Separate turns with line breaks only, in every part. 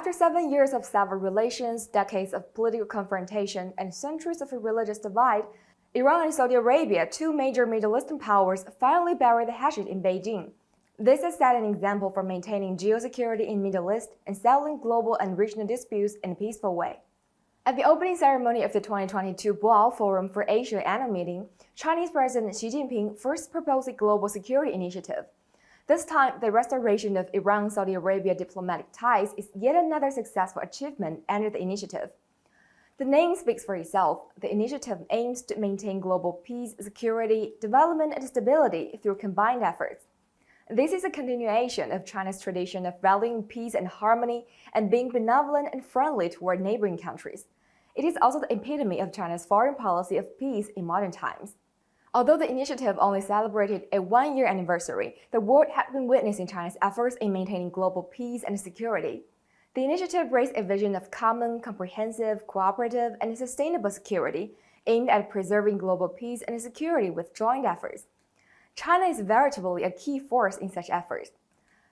After 7 years of severed relations, decades of political confrontation, and centuries of a religious divide, Iran and Saudi Arabia, two major Middle Eastern powers, finally buried the hatchet in Beijing. This has set an example for maintaining geosecurity in Middle East and settling global and regional disputes in a peaceful way. At the opening ceremony of the 2022 Boao Forum for Asia annual meeting, Chinese President Xi Jinping first proposed a global security initiative. This time, the restoration of Iran-Saudi Arabia diplomatic ties is yet another successful achievement under the initiative. The name speaks for itself. The initiative aims to maintain global peace, security, development, and stability through combined efforts. This is a continuation of China's tradition of valuing peace and harmony and being benevolent and friendly toward neighboring countries. It is also the epitome of China's foreign policy of peace in modern times. Although the initiative only celebrated a one-year anniversary, the world had been witnessing China's efforts in maintaining global peace and security. The initiative raised a vision of common, comprehensive, cooperative, and sustainable security aimed at preserving global peace and security with joint efforts. China is veritably a key force in such efforts.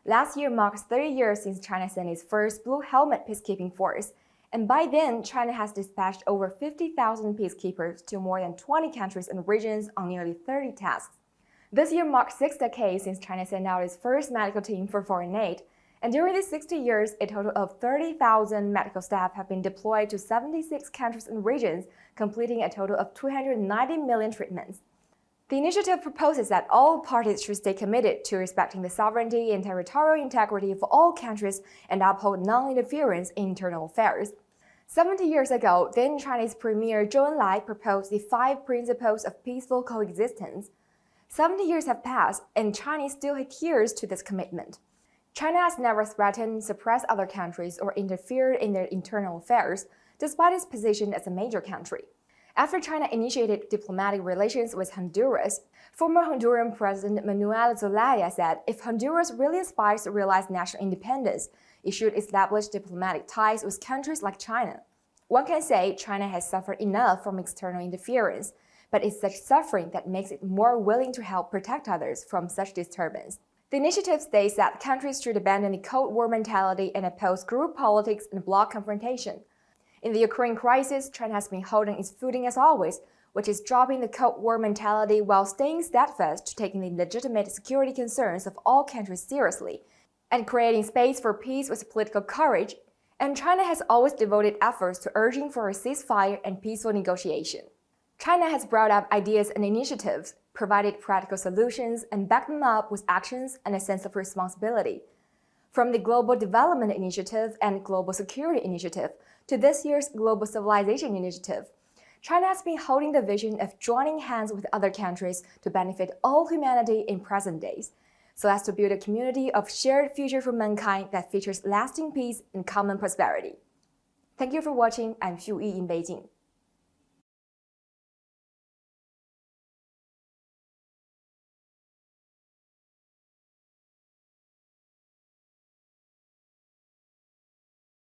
Last year marks 30 years since China sent its first Blue Helmet peacekeeping force, and by then, China has dispatched over 50,000 peacekeepers to more than 20 countries and regions on nearly 30 tasks. This year marks 6 decades since China sent out its first medical team for foreign aid, and during these 60 years, a total of 30,000 medical staff have been deployed to 76 countries and regions, completing a total of 290 million treatments. The initiative proposes that all parties should stay committed to respecting the sovereignty and territorial integrity of all countries and uphold non-interference in internal affairs. 70 years ago, then Chinese Premier Zhou Enlai proposed the 5 principles of peaceful coexistence. 70 years have passed, and China still adheres to this commitment. China has never threatened, suppressed other countries, or interfered in their internal affairs, despite its position as a major country. After China initiated diplomatic relations with Honduras, former Honduran President Manuel Zelaya said if Honduras really aspires to realize national independence, it should establish diplomatic ties with countries like China. One can say China has suffered enough from external interference, but it's such suffering that makes it more willing to help protect others from such disturbance. The initiative states that countries should abandon the Cold War mentality and oppose group politics and bloc confrontation. In the Ukraine crisis, China has been holding its footing as always, which is dropping the Cold War mentality while staying steadfast to taking the legitimate security concerns of all countries seriously, and creating space for peace with political courage. And China has always devoted efforts to urging for a ceasefire and peaceful negotiation. China has brought up ideas and initiatives, provided practical solutions, and backed them up with actions and a sense of responsibility. From the Global Development Initiative and Global Security Initiative to this year's Global Civilization Initiative, China has been holding the vision of joining hands with other countries to benefit all humanity in present days, so as to build a community of shared future for mankind that features lasting peace and common prosperity. Thank you for watching. I'm Xu Yi in Beijing.